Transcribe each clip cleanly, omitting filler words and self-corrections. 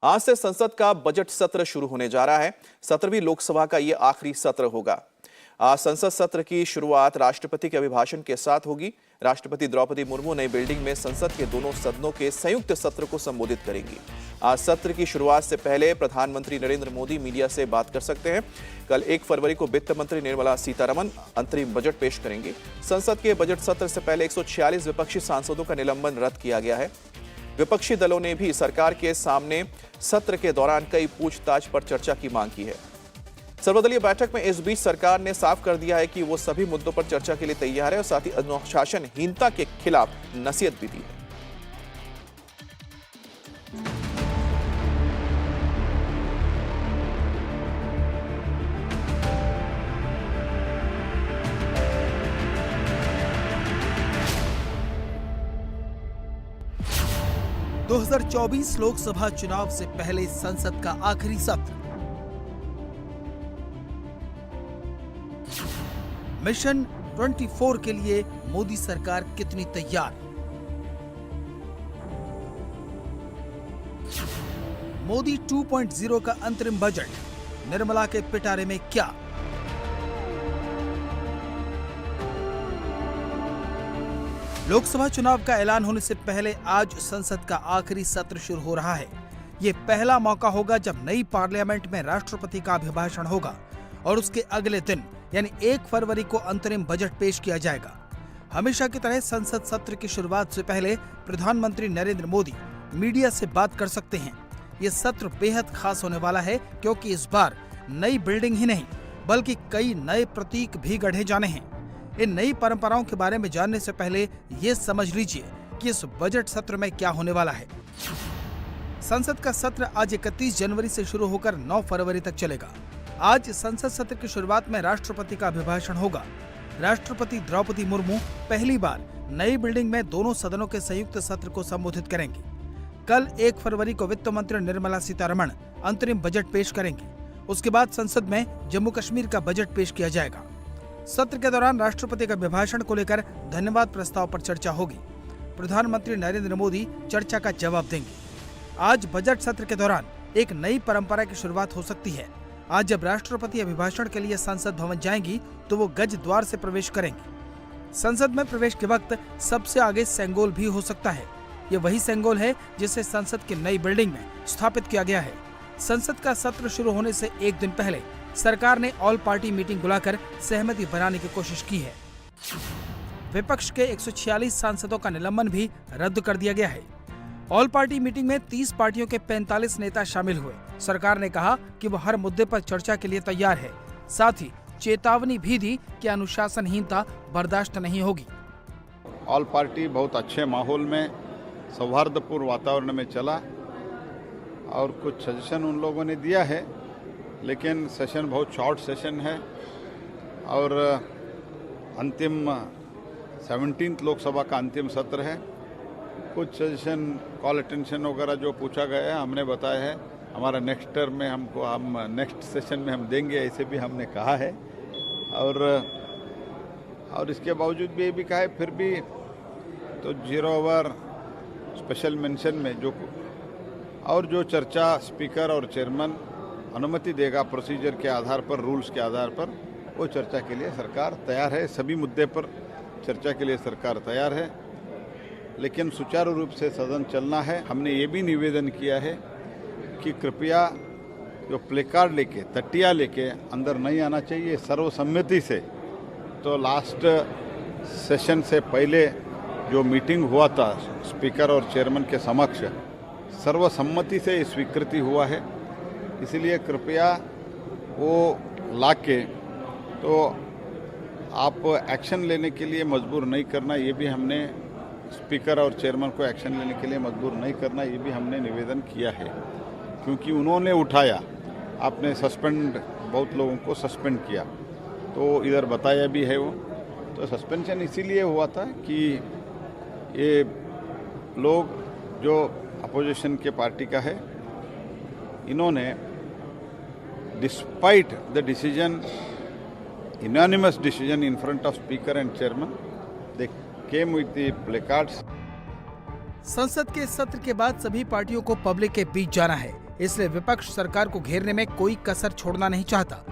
आज से संसद का बजट सत्र शुरू होने जा रहा है। 17वीं लोकसभा का ये आखिरी सत्र होगा। आज संसद सत्र की शुरुआत राष्ट्रपति के अभिभाषण के साथ होगी। राष्ट्रपति द्रौपदी मुर्मू नई बिल्डिंग में संसद के दोनों सदनों के संयुक्त सत्र को संबोधित करेंगी। आज सत्र की शुरुआत से पहले प्रधानमंत्री नरेंद्र मोदी मीडिया से बात कर सकते हैं। कल 1 फरवरी को वित्त मंत्री निर्मला सीतारमण अंतरिम बजट पेश करेंगी। संसद के बजट सत्र से पहले 146 विपक्षी सांसदों का निलंबन रद्द किया गया है। विपक्षी दलों ने भी सरकार के सामने सत्र के दौरान कई पूछताछ पर चर्चा की मांग की है। सर्वदलीय बैठक में इस बीच सरकार ने साफ कर दिया है कि वो सभी मुद्दों पर चर्चा के लिए तैयार है और साथ ही अनुशासनहीनता के खिलाफ नसीहत भी दी है। दो 2024 लोकसभा चुनाव से पहले संसद का आखिरी सत्र। मिशन 24 के लिए मोदी सरकार कितनी तैयार? मोदी 2.0 का अंतरिम बजट, निर्मला के पिटारे में क्या? लोकसभा चुनाव का ऐलान होने से पहले आज संसद का आखिरी सत्र शुरू हो रहा है। ये पहला मौका होगा जब नई पार्लियामेंट में राष्ट्रपति का अभिभाषण होगा और उसके अगले दिन यानी 1 फरवरी को अंतरिम बजट पेश किया जाएगा। हमेशा की तरह संसद सत्र की शुरुआत से पहले प्रधानमंत्री नरेंद्र मोदी मीडिया से बात कर सकते हैं। ये सत्र बेहद खास होने वाला है क्योंकि इस बार नई बिल्डिंग ही नहीं बल्कि कई नए प्रतीक भी गढ़े जाने हैं। इन नई परंपराओं के बारे में जानने से पहले ये समझ लीजिए कि इस बजट सत्र में क्या होने वाला है। संसद का सत्र आज 31 जनवरी से शुरू होकर 9 फरवरी तक चलेगा। आज संसद सत्र की शुरुआत में राष्ट्रपति का अभिभाषण होगा। राष्ट्रपति द्रौपदी मुर्मू पहली बार नई बिल्डिंग में दोनों सदनों के संयुक्त सत्र को संबोधित करेंगी। कल 1 फरवरी को वित्त मंत्री निर्मला सीतारमण अंतरिम बजट पेश करेंगी। उसके बाद संसद में जम्मू कश्मीर का बजट पेश किया जाएगा। सत्र के दौरान राष्ट्रपति के अभिभाषण को लेकर धन्यवाद प्रस्ताव पर चर्चा होगी। प्रधानमंत्री नरेंद्र मोदी चर्चा का जवाब देंगे। आज बजट सत्र के दौरान एक नई परंपरा की शुरुआत हो सकती है। आज जब राष्ट्रपति अभिभाषण के लिए संसद भवन जाएंगी तो वो गज द्वार से प्रवेश करेंगी। संसद में प्रवेश के वक्त सबसे आगे सेंगोल भी हो सकता है। ये वही सेंगोल है जिसे संसद की नई बिल्डिंग में स्थापित किया गया है। संसद का सत्र शुरू होने से एक दिन पहले सरकार ने ऑल पार्टी मीटिंग बुलाकर सहमति बनाने की कोशिश की है। विपक्ष के 146 सांसदों का निलंबन भी रद्द कर दिया गया है। ऑल पार्टी मीटिंग में 30 पार्टियों के 45 नेता शामिल हुए। सरकार ने कहा कि वो हर मुद्दे पर चर्चा के लिए तैयार है। साथ ही चेतावनी भी दी कि अनुशासनहीनता बर्दाश्त नहीं होगी। ऑल पार्टी बहुत अच्छे माहौल में सौहार्दपूर्ण वातावरण में चला और कुछ सजेशन उन लोगों ने दिया है, लेकिन सेशन बहुत शॉर्ट सेशन है और अंतिम 17th लोकसभा का अंतिम सत्र है। कुछ सजेशन कॉल अटेंशन वगैरह जो पूछा गया है हमने बताया है हमारा नेक्स्ट टर्म में हम नेक्स्ट सेशन में हम देंगे, ऐसे भी हमने कहा है। और इसके बावजूद भी ये भी कहा है फिर भी तो 0 ओवर स्पेशल मेंशन में जो चर्चा स्पीकर और चेयरमैन अनुमति देगा प्रोसीजर के आधार पर, रूल्स के आधार पर, वो चर्चा के लिए सरकार तैयार है। सभी मुद्दे पर चर्चा के लिए सरकार तैयार है, लेकिन सुचारू रूप से सदन चलना है। हमने ये भी निवेदन किया है कि कृपया जो प्लेकार्ड लेके, तट्टिया लेके अंदर नहीं आना चाहिए सर्वसम्मति से। तो लास्ट सेशन से पहले जो मीटिंग हुआ था स्पीकर और चेयरमैन के समक्ष, सर्वसम्मति से स्वीकृति हुआ है। इसलिए कृपया वो लाके तो आप एक्शन लेने के लिए मजबूर नहीं करना, ये भी हमने स्पीकर और चेयरमैन को एक्शन लेने के लिए मजबूर नहीं करना, ये भी हमने निवेदन किया है। क्योंकि उन्होंने उठाया, आपने सस्पेंड बहुत लोगों को सस्पेंड किया, तो इधर बताया भी है वो। तो सस्पेंशन इसीलिए हुआ था कि ये लोग जो अपोजिशन के पार्टी का है, इन्होंने despite the decision, unanimous decision in front of speaker and chairman, they came with the placards. संसद के सत्र के बाद सभी पार्टियों को पब्लिक के बीच जाना है। इसलिए विपक्ष सरकार को घेरने में कोई कसर छोड़ना नहीं चाहता।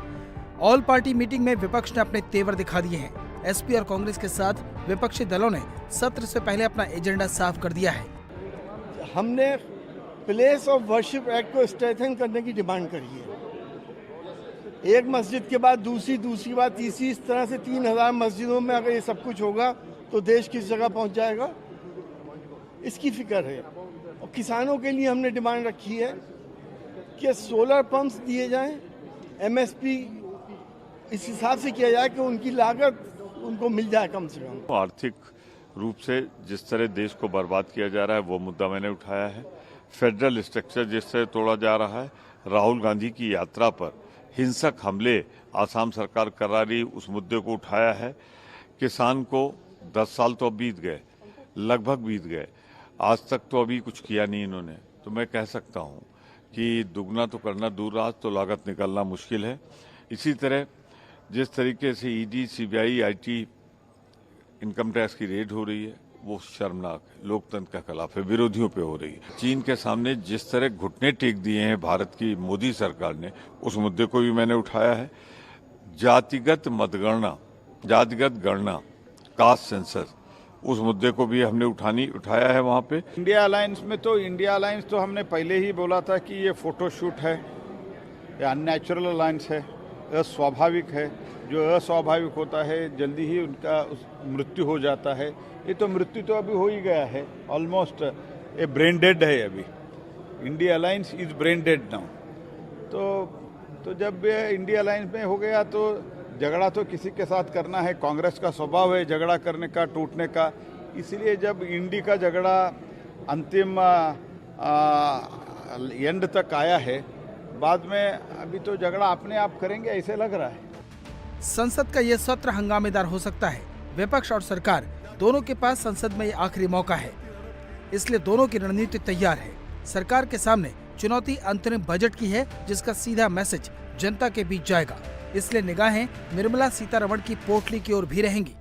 ऑल पार्टी मीटिंग में विपक्ष ने अपने तेवर दिखा दिए हैं। एसपी और कांग्रेस के साथ विपक्षी दलों ने सत्र से पहले अपना एजेंडा साफ कर दिया है। हमने प्लेस ऑफ वर्शिप एक्ट को स्ट्रेंथन करने की डिमांड करी है। एक मस्जिद के बाद दूसरी बात तीसरी, इस तरह से 3000 मस्जिदों में अगर ये सब कुछ होगा तो देश किस जगह पहुंच जाएगा, इसकी फिक्र है। और किसानों के लिए हमने डिमांड रखी है कि सोलर पंप्स दिए जाएं, एमएसपी इस हिसाब से किया जाए कि उनकी लागत उनको मिल जाए कम से कम। आर्थिक रूप से जिस तरह देश को बर्बाद किया जा रहा है वो मुद्दा मैंने उठाया है। फेडरल स्ट्रक्चर जिस तरह तोड़ा जा रहा है, राहुल गांधी की यात्रा पर हिंसक हमले आसाम सरकार करा रही, उस मुद्दे को उठाया है। किसान को 10 साल तो अब बीत गए, लगभग बीत गए, आज तक तो अभी कुछ किया नहीं इन्होंने। तो मैं कह सकता हूं कि दुगना तो करना दूर राज, तो लागत निकालना मुश्किल है। इसी तरह जिस तरीके से ED, CBI, IT, income tax की रेड हो रही है वो शर्मनाक है, लोकतंत्र के खिलाफ है, विरोधियों पे हो रही है। चीन के सामने जिस तरह घुटने टेक दिए हैं भारत की मोदी सरकार ने, उस मुद्दे को भी मैंने उठाया है। जातिगत मतगणना, जातिगत गणना, कास्ट सेंसस, उस मुद्दे को भी हमने उठाया है वहाँ पे। इंडिया अलायंस तो हमने पहले ही बोला था कि ये फोटोशूट है, ये अननेचुरल अलायंस है, अस्वाभाविक है। जो अस्वाभाविक होता है जल्दी ही उनका मृत्यु हो जाता है। ये तो मृत्यु तो अभी हो ही गया है, ऑलमोस्ट ये ब्रेन डेड है अभी। India alliance is brain dead now. तो जब ये इंडिया अलायंस में हो गया तो झगड़ा तो किसी के साथ करना है। कांग्रेस का स्वभाव है झगड़ा करने का, टूटने का। इसलिए जब इंडी का झगड़ा अंतिम एंड तक आया है, बाद में अभी तो झगड़ा अपने आप करेंगे ऐसे लग रहा है। संसद का यह सत्र हंगामेदार हो सकता है। विपक्ष और सरकार दोनों के पास संसद में ये आखिरी मौका है, इसलिए दोनों की रणनीति तैयार है। सरकार के सामने चुनौती अंतरिम बजट की है, जिसका सीधा मैसेज जनता के बीच जाएगा। इसलिए निगाहें निर्मला सीतारमण की पोटली की ओर भी रहेंगी।